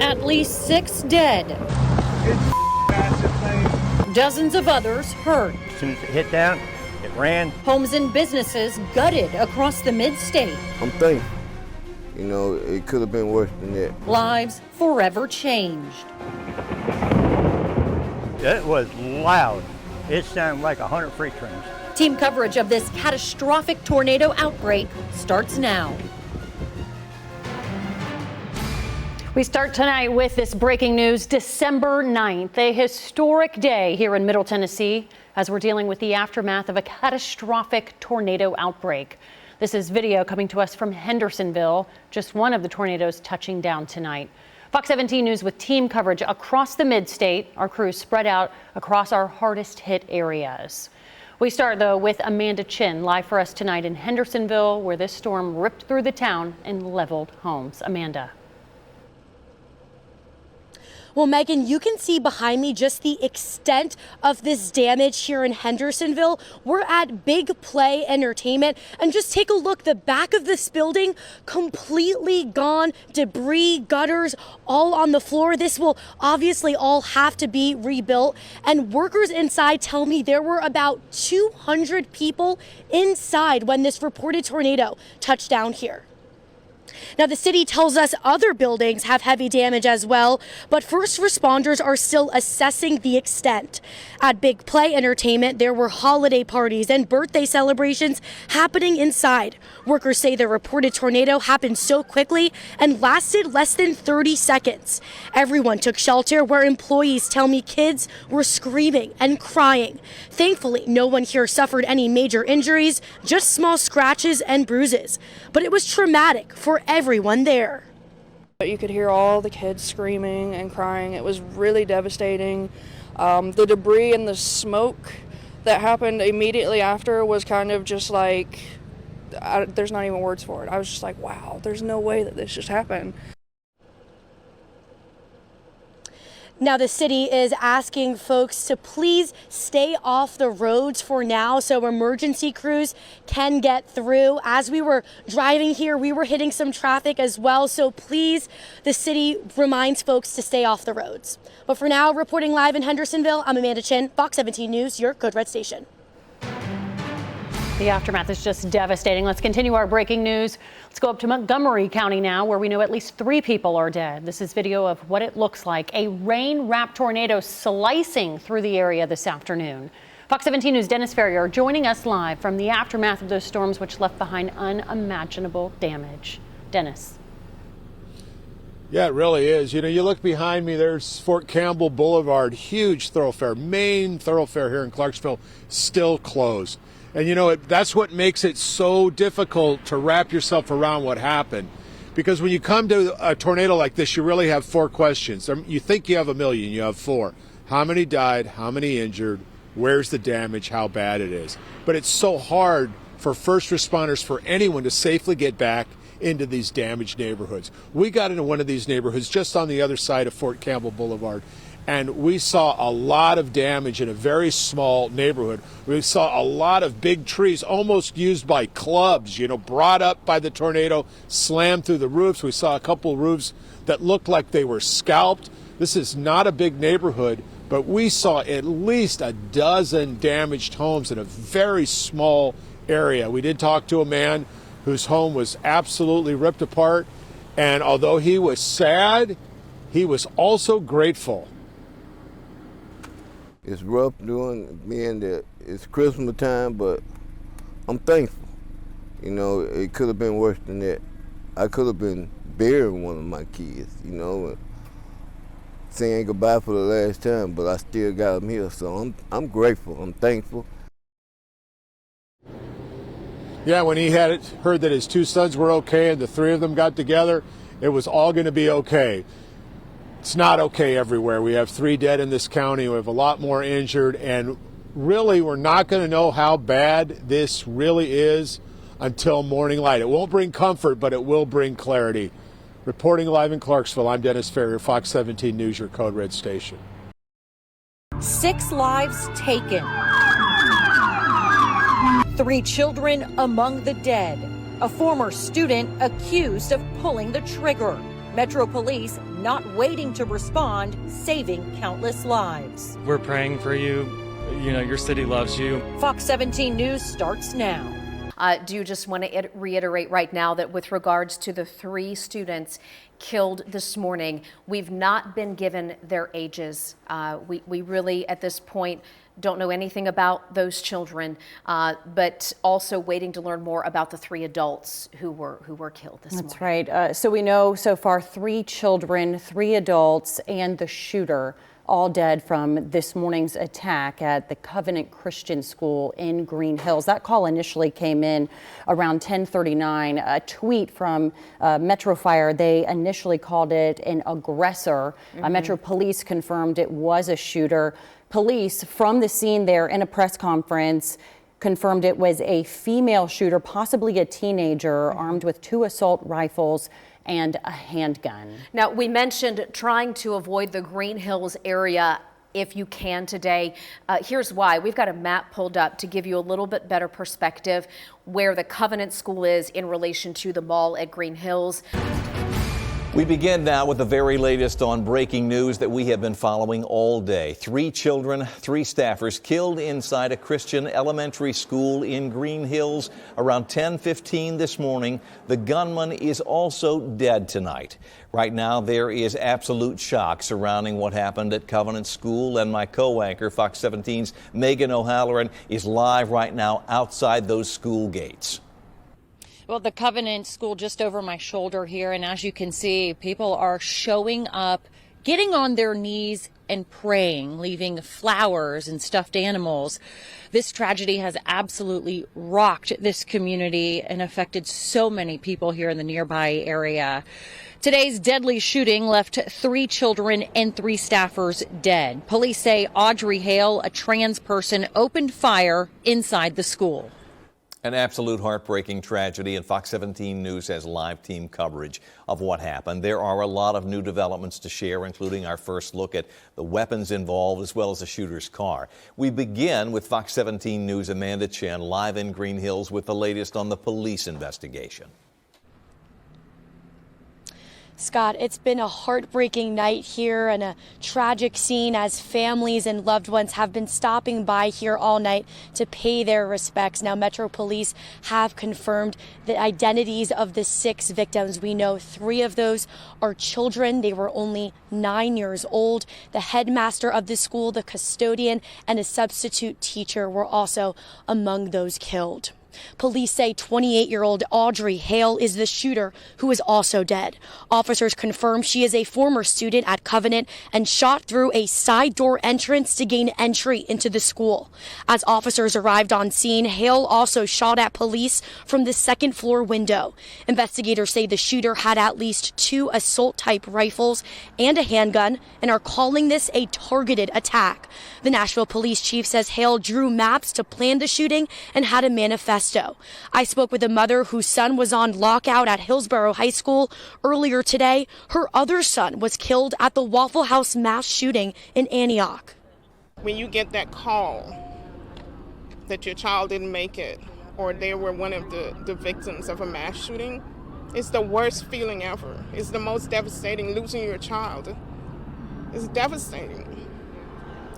At least 6 dead. Dozens of others hurt. As soon as it hit down, it ran. Homes and businesses gutted across the mid-state. I'm thankful. You know, it could have been worse than that. Lives forever changed. It was loud. It sounded like 100 freight trains. Team coverage of this catastrophic tornado outbreak starts now. We start tonight with this breaking news. December 9th, a historic day here in Middle Tennessee as we're dealing with the aftermath of a catastrophic tornado outbreak. This is video coming to us from Hendersonville, just one of the tornadoes touching down tonight. Fox 17 News with team coverage across the mid-state. Our crews spread out across our hardest hit areas. We start, though, with Amanda Chin, live for us tonight in Hendersonville, where this storm ripped through the town and leveled homes. Amanda. Well, Megan, you can see behind me just the extent of this damage here in Hendersonville. We're at Big Play Entertainment, and just take a look. The back of this building completely gone, debris, gutters, all on the floor. This will obviously all have to be rebuilt. And workers inside tell me there were about 200 people inside when this reported tornado touched down here. Now, the city tells us other buildings have heavy damage as well, but first responders are still assessing the extent. At Big Play Entertainment, there were holiday parties and birthday celebrations happening inside. Workers say the reported tornado happened so quickly and lasted less than 30 seconds. Everyone took shelter, where employees tell me kids were screaming and crying. Thankfully, no one here suffered any major injuries, just small scratches and bruises. But it was traumatic for everyone there. You could hear all the kids screaming and crying. It was really devastating. The debris and the smoke that happened immediately after was kind of just like, there's not even words for it. I was just like, wow, there's no way that this just happened. Now, the city is asking folks to please stay off the roads for now so emergency crews can get through. As we were driving here, we were hitting some traffic as well. So please, the city reminds folks to stay off the roads. But for now, reporting live in Hendersonville, I'm Amanda Chin, Fox 17 News, your Code Red station. The aftermath is just devastating. Let's continue our breaking news. Let's go up to Montgomery County now, where we know at least 3 people are dead. This is video of what it looks like. A rain-wrapped tornado slicing through the area this afternoon. Fox 17 News' Dennis Ferrier joining us live from the aftermath of those storms, which left behind unimaginable damage. Dennis. Yeah, it really is. You know, you look behind me, there's Fort Campbell Boulevard, huge thoroughfare, main thoroughfare here in Clarksville, still closed. And, you know, that's what makes it so difficult to wrap yourself around what happened. Because when you come to a tornado like this, you really have 4 questions. You think you have 1 million, you have 4. How many died? How many injured? Where's the damage? How bad it is? But it's so hard for first responders, for anyone to safely get back into these damaged neighborhoods. We got into one of these neighborhoods just on the other side of Fort Campbell Boulevard, and we saw a lot of damage in a very small neighborhood. We saw a lot of big trees, almost used by clubs, you know, brought up by the tornado, slammed through the roofs. We saw a couple roofs that looked like they were scalped. This is not a big neighborhood, but we saw at least a dozen damaged homes in a very small area. We did talk to a man whose home was absolutely ripped apart, and although he was sad, he was also grateful. It's rough being that it's Christmas time, but I'm thankful. You know, it could have been worse than that. I could have been burying one of my kids, you know, saying goodbye for the last time, but I still got them here, so I'm grateful, I'm thankful. Yeah, when he heard that his 2 sons were okay and the 3 of them got together, it was all going to be okay. It's not okay everywhere. We have 3 dead in this county. We have a lot more injured, and really we're not going to know how bad this really is until morning light. It won't bring comfort, but it will bring clarity. Reporting live in Clarksville, I'm Dennis Ferrier, Fox 17 News, your Code Red station. 6 lives taken. 3 children among the dead. A former student accused of pulling the trigger. Metro Police not waiting to respond, saving countless lives. We're praying for you. You know, your city loves you. Fox 17 News starts now. Do you just want to reiterate right now that with regards to the 3 students killed this morning, we've not been given their ages. We really, at this point, don't know anything about those children, but also waiting to learn more about the 3 adults who were killed this morning. That's right. So we know so far 3 children, 3 adults, and the shooter all dead from this morning's attack at the Covenant Christian School in Green Hills. That call initially came in around 10:39. A tweet from Metro Fire, they initially called it an aggressor. Metro Police confirmed it was a shooter. Police from the scene there in a press conference confirmed it was a female shooter, possibly a teenager, armed with 2 assault rifles and a handgun. Now, we mentioned trying to avoid the Green Hills area if you can today. Here's why. We've got a map pulled up to give you a little bit better perspective where the Covenant School is in relation to the mall at Green Hills. We begin now with the very latest on breaking news that we have been following all day. 3 children, 3 staffers killed inside a Christian elementary school in Green Hills around 10:15 this morning. The gunman is also dead tonight. Right now, there is absolute shock surrounding what happened at Covenant School, and my co-anchor, Fox 17's Megan O'Halloran, is live right now outside those school gates. Well, the Covenant School just over my shoulder here, and as you can see, people are showing up, getting on their knees and praying, leaving flowers and stuffed animals. This tragedy has absolutely rocked this community and affected so many people here in the nearby area. Today's deadly shooting left 3 children and 3 staffers dead. Police say Audrey Hale, a trans person, opened fire inside the school. An absolute heartbreaking tragedy, and Fox 17 News has live team coverage of what happened. There are a lot of new developments to share, including our first look at the weapons involved as well as the shooter's car. We begin with Fox 17 News' Amanda Chen live in Green Hills with the latest on the police investigation. Scott, it's been a heartbreaking night here and a tragic scene as families and loved ones have been stopping by here all night to pay their respects. Now, Metro Police have confirmed the identities of the 6 victims. We know 3 of those are children. They were only 9 years old. The headmaster of the school, the custodian, and a substitute teacher were also among those killed. Police say 28-year-old Audrey Hale is the shooter who is also dead. Officers confirm she is a former student at Covenant and shot through a side door entrance to gain entry into the school. As officers arrived on scene, Hale also shot at police from the 2nd floor window. Investigators say the shooter had at least 2 assault-type rifles and a handgun and are calling this a targeted attack. The Nashville police chief says Hale drew maps to plan the shooting and had a manifesto. I spoke with a mother whose son was on lockout at Hillsborough High School earlier today. Her other son was killed at the Waffle House mass shooting in Antioch. When you get that call that your child didn't make it or they were one of the victims of a mass shooting, it's the worst feeling ever. It's the most devastating, losing your child. It's devastating.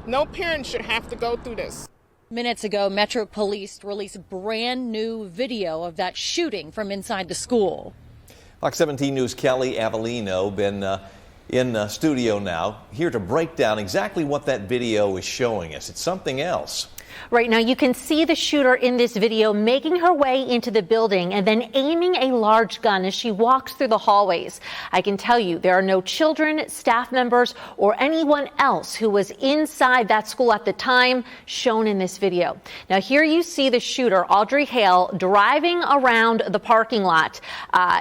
No parent should have to go through this. Minutes ago, Metro Police released brand new video of that shooting from inside the school. Fox 17 News' Kelly Avellino been in studio now, here to break down exactly what that video is showing us. It's something else. Right now, you can see the shooter in this video making her way into the building and then aiming a large gun as she walks through the hallways. I can tell you there are no children, staff members, or anyone else who was inside that school at the time shown in this video. Now, here you see the shooter, Audrey Hale, driving around the parking lot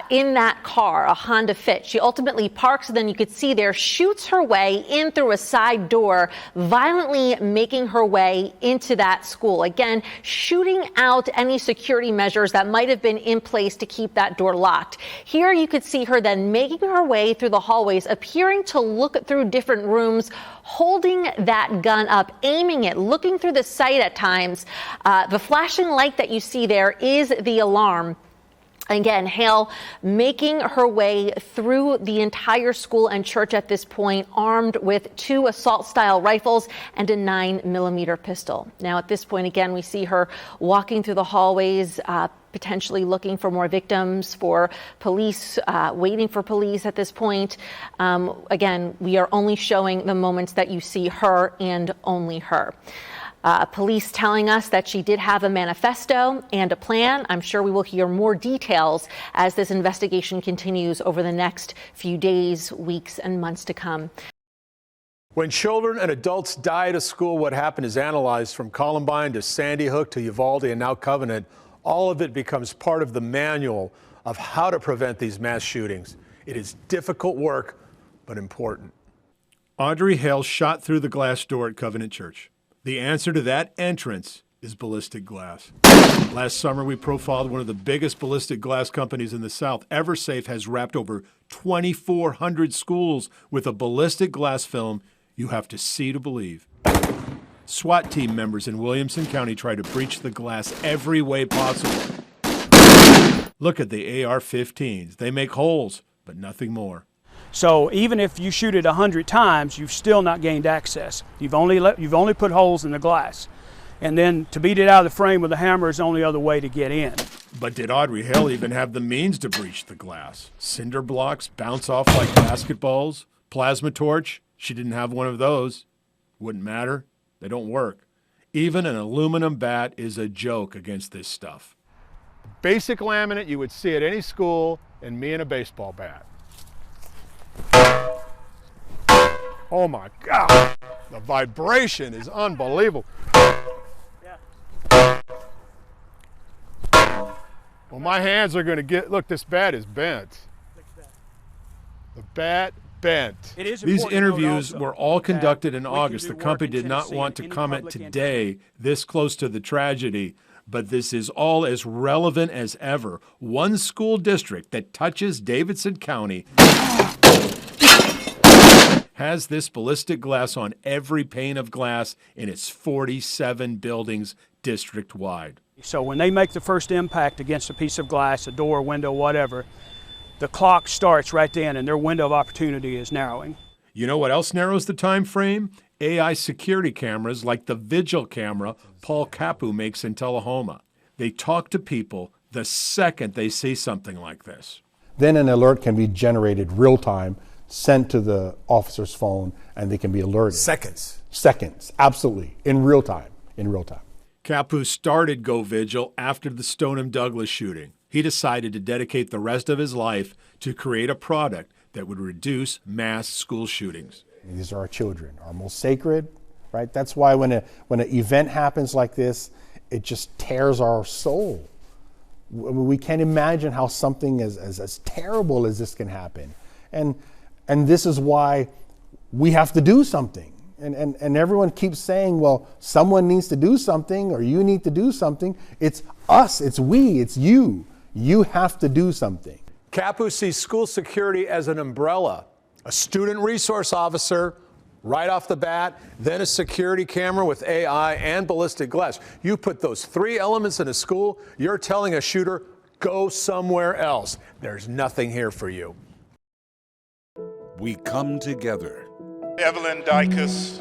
in that car, a Honda Fit. She ultimately parks, and then you could see there, shoots her way in through a side door, violently making her way into that school. Again, shooting out any security measures that might have been in place to keep that door locked. Here you could see her then making her way through the hallways, appearing to look through different rooms, holding that gun up, aiming it, looking through the sight at times. The flashing light that you see there is the alarm. Again, hail making her way through the entire school and church at this point, armed with 2 assault-style rifles and a 9mm pistol. Now, at this point, again, we see her walking through the hallways, potentially looking for more victims, for police, waiting for police at this point. Again, we are only showing the moments that you see her and only her. Police telling us that she did have a manifesto and a plan. I'm sure we will hear more details as this investigation continues over the next few days, weeks, and months to come. When children and adults die at a school, what happened is analyzed from Columbine to Sandy Hook to Uvalde and now Covenant. All of it becomes part of the manual of how to prevent these mass shootings. It is difficult work, but important. Audrey Hale shot through the glass door at Covenant Church. The answer to that entrance is ballistic glass. Last summer, we profiled one of the biggest ballistic glass companies in the South. EverSafe has wrapped over 2,400 schools with a ballistic glass film you have to see to believe. SWAT team members in Williamson County try to breach the glass every way possible. Look at the AR-15s. They make holes, but nothing more. So even if you shoot it 100 times, you've still not gained access. You've only put holes in the glass. And then to beat it out of the frame with a hammer is the only other way to get in. But did Audrey Hale even have the means to breach the glass? Cinder blocks bounce off like basketballs? Plasma torch? She didn't have one of those. Wouldn't matter. They don't work. Even an aluminum bat is a joke against this stuff. Basic laminate you would see at any school, and me and a baseball bat. Oh my God, the vibration is unbelievable. Well, my hands are gonna look, this bat is bent. The bat bent. These interviews were all conducted in August. The company did not want to comment today, this close to the tragedy, but this is all as relevant as ever. One school district that touches Davidson County has this ballistic glass on every pane of glass in its 47 buildings district-wide. So when they make the first impact against a piece of glass, a door, window, whatever, the clock starts right then and their window of opportunity is narrowing. You know what else narrows the time frame? AI security cameras like the Vigil camera Paul Capu makes in Tullahoma. They talk to people the second they see something like this. Then an alert can be generated real time, sent to the officer's phone, and they can be alerted. Seconds, absolutely, in real time. Capu started Go Vigil after the Stoneham Douglas shooting. He decided to dedicate the rest of his life to create a product that would reduce mass school shootings. These are our children, our most sacred, right? That's why when an event happens like this, it just tears our soul. We can't imagine how something as terrible as this can happen. And this is why we have to do something. And everyone keeps saying, well, someone needs to do something or you need to do something. It's us, it's we, it's you. You have to do something. Capu sees school security as an umbrella, a student resource officer right off the bat, then a security camera with AI and ballistic glass. You put those 3 elements in a school, you're telling a shooter, go somewhere else. There's nothing here for you. We come together. Evelyn Dykus,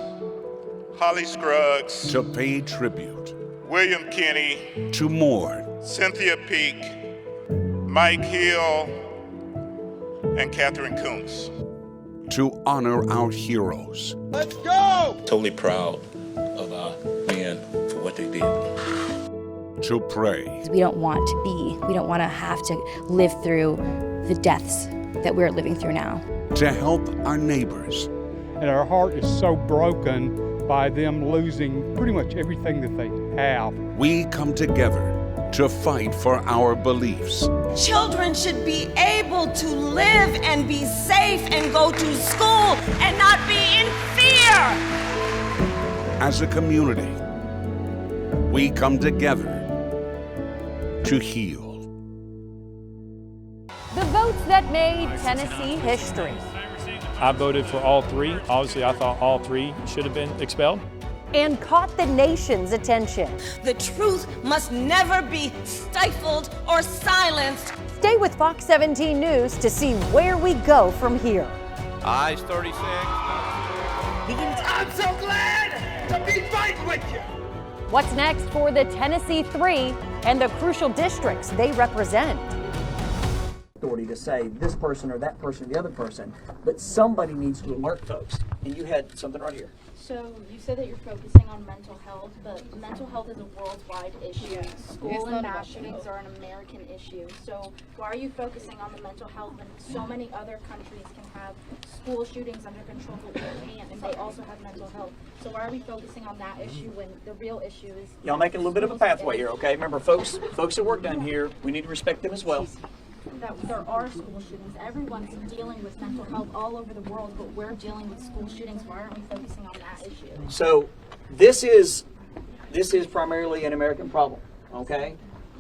Holly Scruggs, to pay tribute. William Kinney, to mourn. Cynthia Peak, Mike Hill, and Catherine Kuntz. To honor our heroes. Let's go! Totally proud of our men for what they did. To pray. We don't want to have to live through the deaths that we're living through now. To help our neighbors. And our heart is so broken by them losing pretty much everything that they have. We come together to fight for our beliefs. Children should be able to live and be safe and go to school and not be in fear. As a community, we come together to heal. The votes that made Tennessee history. I voted for all 3. Obviously, I thought all 3 should have been expelled. and caught the nation's attention. The truth must never be stifled or silenced. Stay with Fox 17 News to see where we go from here. Eyes 36. I'm so glad to be fighting with you. What's next for the Tennessee Three and the crucial districts they represent? Authority to say this person or that person or the other person, but somebody needs to alert folks. And you had something right here. So you said that you're focusing on mental health, but mental health is a worldwide issue. School and mass shootings are an American issue. So why are you focusing on the mental health when so many other countries can have school shootings under control, but we can't, and they also have mental health? So why are we focusing on that issue when the real issue is... Y'all making a little bit of a pathway here, okay? Remember, folks that work down here, we need to respect them as well. That there are school shootings. Everyone's dealing with mental health all over the world, but we're dealing with school shootings. Why aren't we focusing on that issue? So this is primarily an American problem, okay?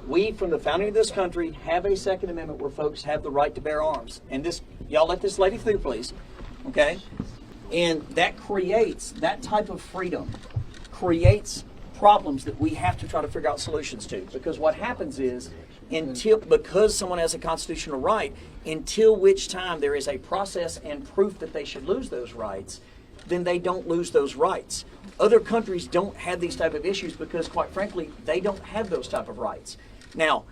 We, from the founding of this country, have a Second Amendment where folks have the right to bear arms. And this, y'all let this lady through, please, okay? And that creates, that type of freedom creates problems that we have to try to figure out solutions to. Because what happens is, because someone has a constitutional right, until which time there is a process and proof that they should lose those rights, then they don't lose those rights. Other countries don't have these type of issues because, quite frankly, they don't have those type of rights. Now,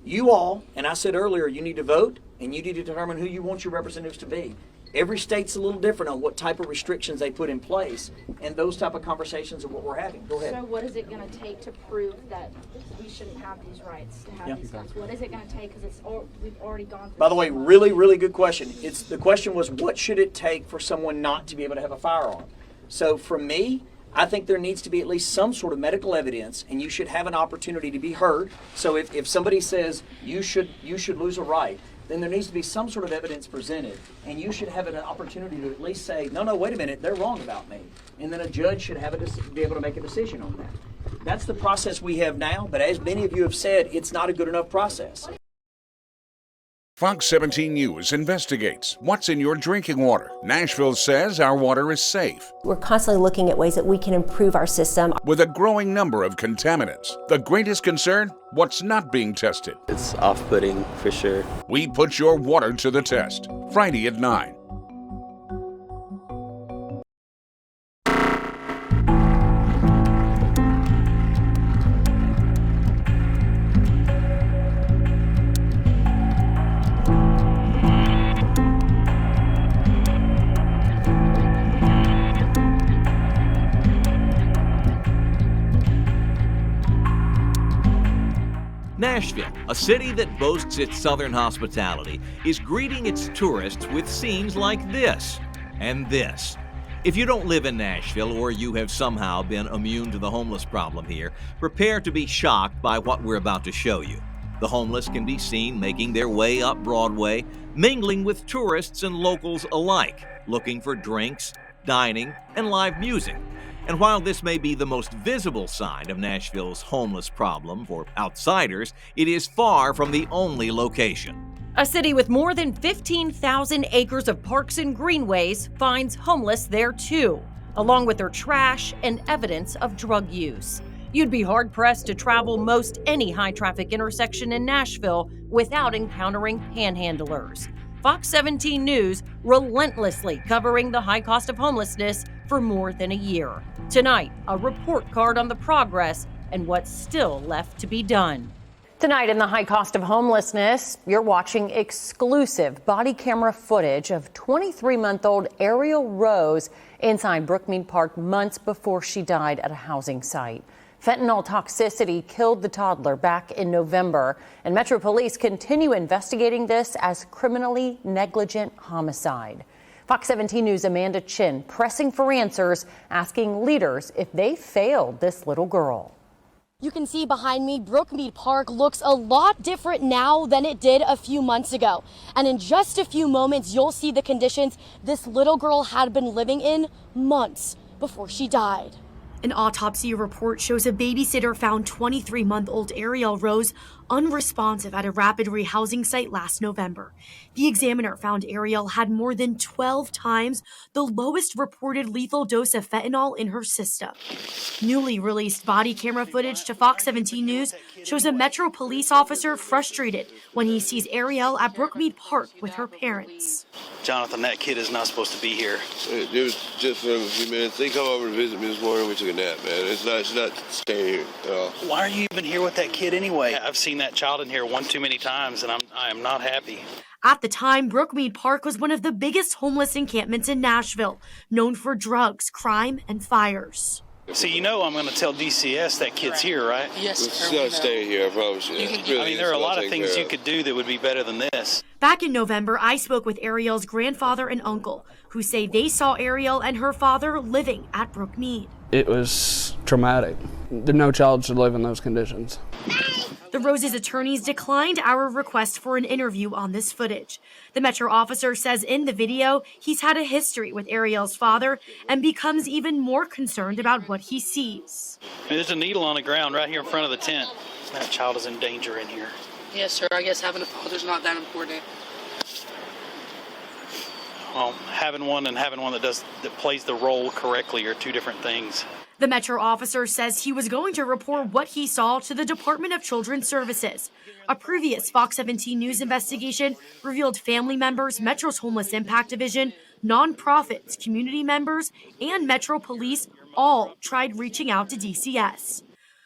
you all, and I said earlier, you need to vote and you need to determine who you want your representatives to be. Every state's a little different on what type of restrictions they put in place, and those type of conversations are what we're having. Go ahead. So what is it going to take to prove that we shouldn't have these rights to have these guns? What is it going to take? Because we've already gone through. By the way, really, really good question. The question was, what should it take for someone not to be able to have a firearm? So for me, I think there needs to be at least some sort of medical evidence, and you should have an opportunity to be heard. So if somebody says you should lose a right, then there needs to be some sort of evidence presented, and you should have an opportunity to at least say, no, wait a minute, they're wrong about me. And then a judge should be able to make a decision on that. That's the process we have now, but as many of you have said, it's not a good enough process. Fox 17 News investigates what's in your drinking water. Nashville says our water is safe. We're constantly looking at ways that we can improve our system. With a growing number of contaminants, the greatest concern, what's not being tested. It's off-putting for sure. We put your water to the test. Friday at 9. Nashville, a city that boasts its southern hospitality, is greeting its tourists with scenes like this and this. If you don't live in Nashville or you have somehow been immune to the homeless problem here, prepare to be shocked by what we're about to show you. The homeless can be seen making their way up Broadway, mingling with tourists and locals alike, looking for drinks, dining, and live music. And while this may be the most visible sign of Nashville's homeless problem for outsiders, it is far from the only location. A city with more than 15,000 acres of parks and greenways finds homeless there too, along with their trash and evidence of drug use. You'd be hard-pressed to travel most any high-traffic intersection in Nashville without encountering panhandlers. Fox 17 News relentlessly covering the high cost of homelessness for more than a year. Tonight, a report card on the progress and what's still left to be done. Tonight in the high cost of homelessness, you're watching exclusive body camera footage of 23-month-old Ariel Rose inside Brookmead Park months before she died at a housing site. Fentanyl toxicity killed the toddler back in November, and Metro Police continue investigating this as criminally negligent homicide. Fox 17 News' Amanda Chin pressing for answers, asking leaders if they failed this little girl. You can see behind me, Brookmead Park looks a lot different now than it did a few months ago. And in just a few moments, you'll see the conditions this little girl had been living in months before she died. An autopsy report shows a babysitter found 23-month-old Ariel Rose unresponsive at a rapid rehousing site last November. The Examiner found Ariel had more than 12 times the lowest reported lethal dose of fentanyl in her system. Newly released body camera footage to Fox 17 News shows a Metro police officer frustrated when he sees Ariel at Brookmead Park with her parents. Jonathan, that kid is not supposed to be here. It was just for a few minutes. They come over to visit me this morning. We took a nap, man. It's not staying here at all. Why are you even here with that kid anyway? I've seen that child in here one too many times, and I am not happy. At the time, Brookmead Park was one of the biggest homeless encampments in Nashville, known for drugs, crime, and fires. So you know I'm going to tell DCS that kid's here, right? Yes, it's not staying here, I promise you. I mean, there are a lot of things you could do that would be better than this. Back in November, I spoke with Ariel's grandfather and uncle, who say they saw Ariel and her father living at Brookmead. It was traumatic. No child should live in those conditions. The Rose's attorneys declined our request for an interview on this footage. The Metro officer says in the video he's had a history with Ariel's father and becomes even more concerned about what he sees. There's a needle on the ground right here in front of the tent. That child is in danger in here. Yes, sir. I guess having a father's not that important. Well, having one and having one that plays the role correctly are two different things. The Metro officer says he was going to report what he saw to the Department of Children's Services. A previous Fox 17 News investigation revealed family members, Metro's Homeless Impact Division, nonprofits, community members, and Metro Police all tried reaching out to DCS.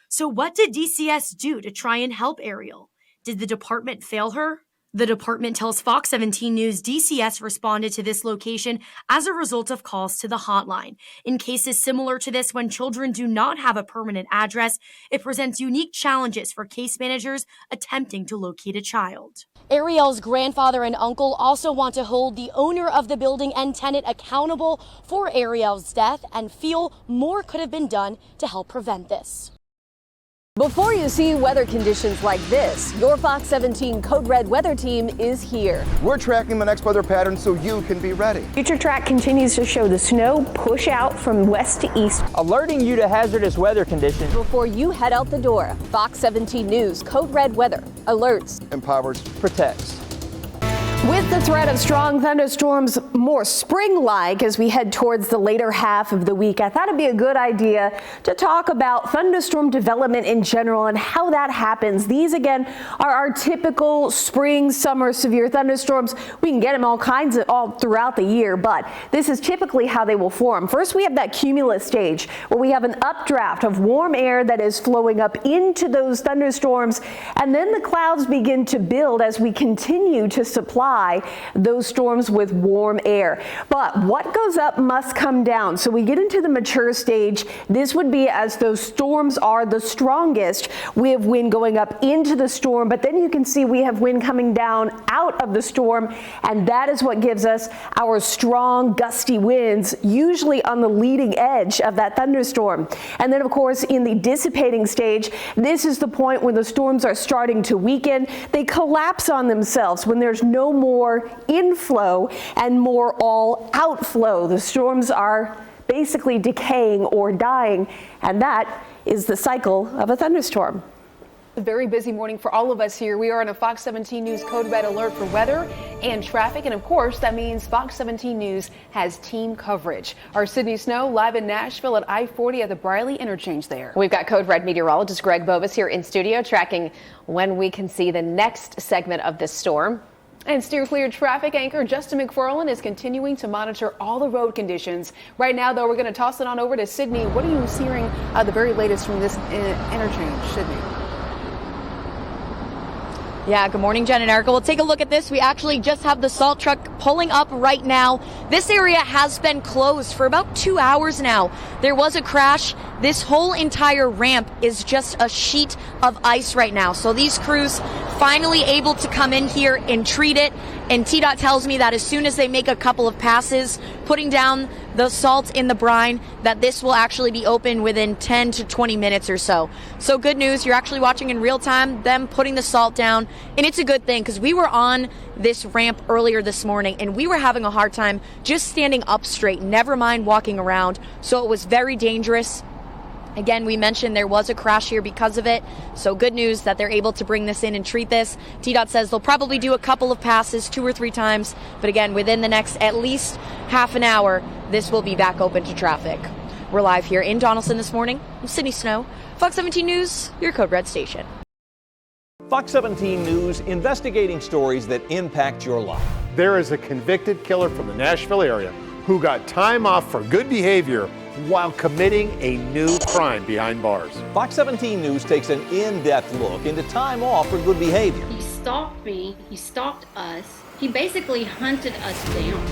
So what did DCS do to try and help Ariel? Did the department fail her? The department tells Fox 17 News DCS responded to this location as a result of calls to the hotline. In cases similar to this, when children do not have a permanent address, it presents unique challenges for case managers attempting to locate a child. Ariel's grandfather and uncle also want to hold the owner of the building and tenant accountable for Ariel's death and feel more could have been done to help prevent this. Before you see weather conditions like this, your Fox 17 Code Red weather team is here. We're tracking the next weather pattern so you can be ready. Future Track continues to show the snow push out from west to east, alerting you to hazardous weather conditions. Before you head out the door, Fox 17 News Code Red weather alerts, empowers, protects. With the threat of strong thunderstorms more spring-like as we head towards the later half of the week, I thought it'd be a good idea to talk about thunderstorm development in general and how that happens. These, again, are our typical spring, summer severe thunderstorms. We can get them all throughout the year, but this is typically how they will form. First, we have that cumulus stage where we have an updraft of warm air that is flowing up into those thunderstorms, and then the clouds begin to build as we continue to supply those storms with warm air. But what goes up must come down. So we get into the mature stage. This would be as those storms are the strongest. We have wind going up into the storm, but then you can see we have wind coming down out of the storm, and that is what gives us our strong gusty winds, usually on the leading edge of that thunderstorm. And then of course in the dissipating stage, this is the point when the storms are starting to weaken. They collapse on themselves when there's no more inflow and more all outflow. The storms are basically decaying or dying, and that is the cycle of a thunderstorm. A very busy morning for all of us here. We are on a Fox 17 News Code Red alert for weather and traffic, and of course that means Fox 17 News has team coverage. Our Sydney Snow live in Nashville at I-40 at the Briley interchange there. We've got Code Red meteorologist Greg Bovis here in studio tracking when we can see the next segment of this storm. And Steer Clear traffic anchor Justin McFarland is continuing to monitor all the road conditions. Right now, though, we're going to toss it on over to Sydney. What are you hearing the very latest from this interchange, Sydney? Yeah, good morning, Jen and Erica. We'll take a look at this. We actually just have the salt truck pulling up right now. This area has been closed for about 2 hours now. There was a crash. This whole entire ramp is just a sheet of ice right now. So these crews finally able to come in here and treat it. And TDOT tells me that as soon as they make a couple of passes, putting down the salt in the brine, that this will actually be open within 10 to 20 minutes or so. So good news, you're actually watching in real time, them putting the salt down. And it's a good thing because we were on this ramp earlier this morning and we were having a hard time just standing up straight, never mind walking around. So it was very dangerous. Again, we mentioned there was a crash here because of it, so good news that they're able to bring this in and treat this. TDOT says they'll probably do a couple of passes, 2 or 3 times, but again, within the next at least half an hour, this will be back open to traffic. We're live here in Donaldson this morning. I'm Sydney Snow, Fox 17 News, your Code Red station. Fox 17 News, investigating stories that impact your life. There is a convicted killer from the Nashville area who got time off for good behavior while committing a new crime behind bars. Fox 17 News takes an in-depth look into time off for good behavior. He stalked me, he stalked us, he basically hunted us down.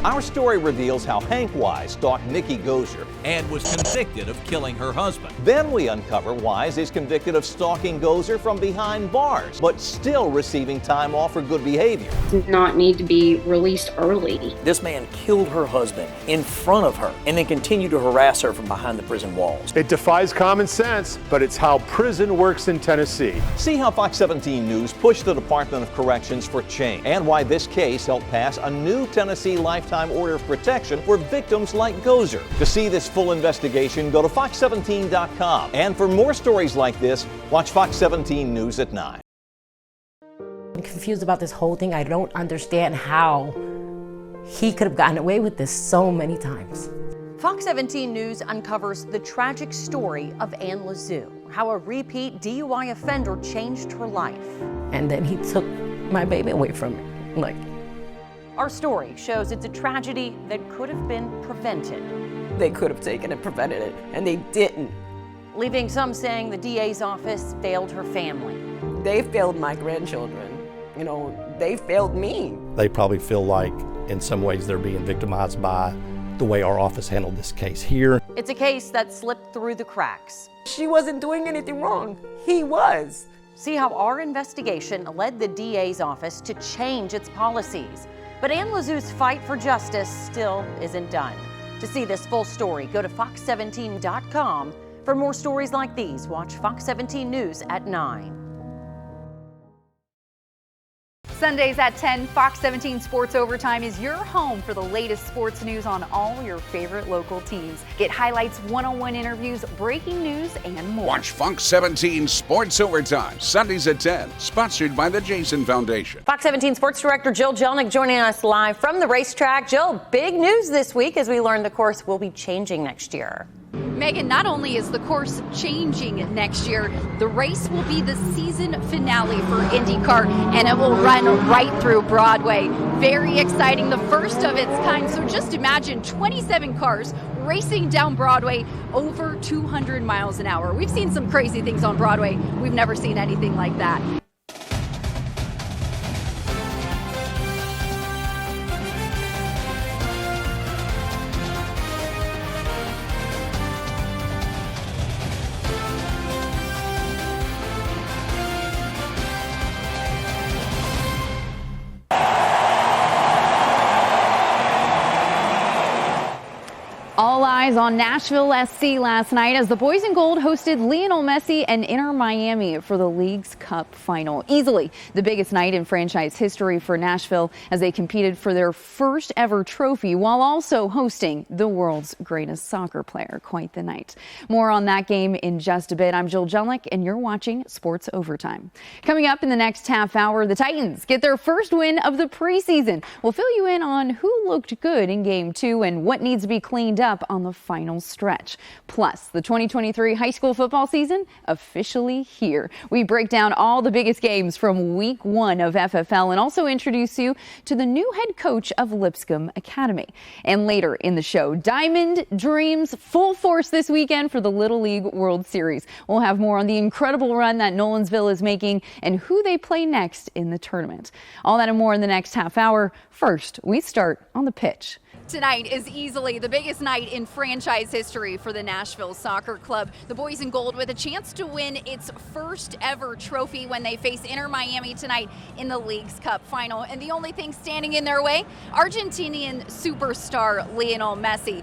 Our story reveals how Hank Wise stalked Nikki Gozer and was convicted of killing her husband. Then we uncover Wise is convicted of stalking Gozer from behind bars, but still receiving time off for good behavior. Did not need to be released early. This man killed her husband in front of her and then continued to harass her from behind the prison walls. It defies common sense, but it's how prison works in Tennessee. See how Fox 17 News pushed the Department of Corrections for change and why this case helped pass a new Tennessee lifetime order of protection for victims like Gozer. To see this full investigation, go to fox17.com. And for more stories like this, watch Fox 17 News at 9. I'm confused about this whole thing. I don't understand how he could have gotten away with this so many times. Fox 17 News uncovers the tragic story of Ann Lazoo, how a repeat DUI offender changed her life. And then he took my baby away from me. Our story shows it's a tragedy that could have been prevented. They could have taken and prevented it, and they didn't. Leaving some saying the DA's office failed her family. They failed my grandchildren. You know, they failed me. They probably feel like in some ways they're being victimized by the way our office handled this case here. It's a case that slipped through the cracks. She wasn't doing anything wrong. He was. See how our investigation led the DA's office to change its policies. But Ann Lazoo's fight for justice still isn't done. To see this full story, go to fox17.com. For more stories like these, watch Fox 17 News at 9. Sundays at 10, Fox 17 Sports Overtime is your home for the latest sports news on all your favorite local teams. Get highlights, one-on-one interviews, breaking news, and more. Watch Fox 17 Sports Overtime, Sundays at 10, sponsored by the Jason Foundation. Fox 17 Sports Director Jill Jelnick joining us live from the racetrack. Jill, big news this week as we learn the course will be changing next year. Megan, not only is the course changing next year, the race will be the season finale for IndyCar, and it will run right through Broadway. Very exciting, the first of its kind. So just imagine 27 cars racing down Broadway over 200 miles an hour. We've seen some crazy things on Broadway. We've never seen anything like that. All eyes on Nashville SC last night as the boys in gold hosted Lionel Messi and Inter Miami for the League's Cup final. Easily the biggest night in franchise history for Nashville as they competed for their first ever trophy while also hosting the world's greatest soccer player. Quite the night. More on that game in just a bit. I'm Jill Jelnick and you're watching Sports Overtime. Coming up in the next half hour, the Titans get their first win of the preseason. We'll fill you in on who looked good in Game 2 and what needs to be cleaned up on the final stretch. Plus, the 2023 high school football season officially here. We break down all the biggest games from week 1 of FFL and also introduce you to the new head coach of Lipscomb Academy. And later in the show, Diamond Dreams full force this weekend for the Little League World Series. We'll have more on the incredible run that Nolensville is making and who they play next in the tournament. All that and more in the next half hour. First, we start on the pitch. Tonight is easily the biggest night in franchise history for the Nashville Soccer Club. The boys in gold with a chance to win its first ever trophy when they face Inter Miami tonight in the League's Cup final. And the only thing standing in their way, Argentinian superstar Lionel Messi.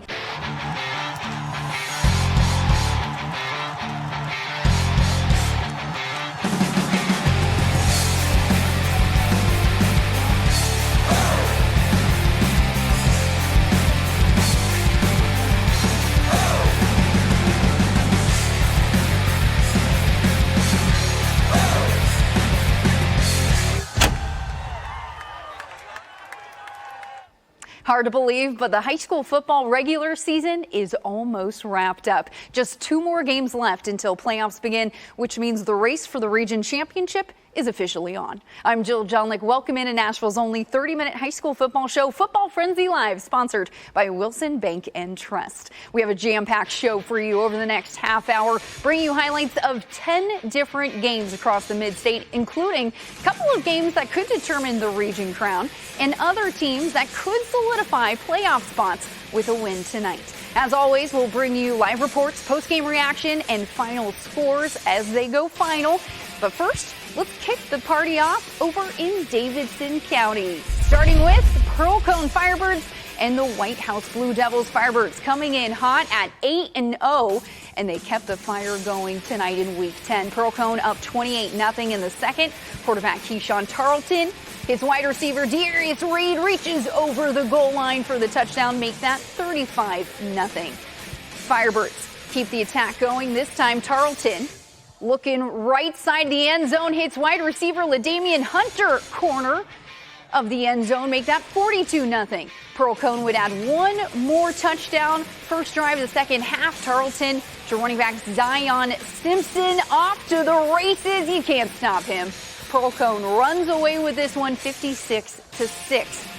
Hard to believe, but the high school football regular season is almost wrapped up. Just 2 more games left until playoffs begin, which means the race for the region championship is officially on. I'm Jill Johnlick. Welcome into Nashville's only 30-minute high school football show, Football Frenzy Live, sponsored by Wilson Bank and Trust. We have a jam-packed show for you over the next half hour, bringing you highlights of 10 different games across the mid-state, including a couple of games that could determine the region crown and other teams that could solidify playoff spots with a win tonight. As always, we'll bring you live reports, post-game reaction, and final scores as they go final. But first, let's kick the party off over in Davidson County. Starting with Pearl Cone Firebirds and the White House Blue Devils. Firebirds coming in hot at 8-0, and they kept the fire going tonight in Week 10. Pearl Cone up 28-0 in the second. Quarterback Keyshawn Tarleton. His wide receiver Darius Reed reaches over the goal line for the touchdown, make that 35-0. Firebirds keep the attack going. This time Tarleton looking right side the end zone, hits wide receiver LaDamian Hunter, corner of the end zone, make that 42-0. Pearl Cone would add 1 more touchdown. First drive of the second half, Tarleton to running back Zion Simpson off to the races. You can't stop him. Pearl Cone runs away with this one 56-6.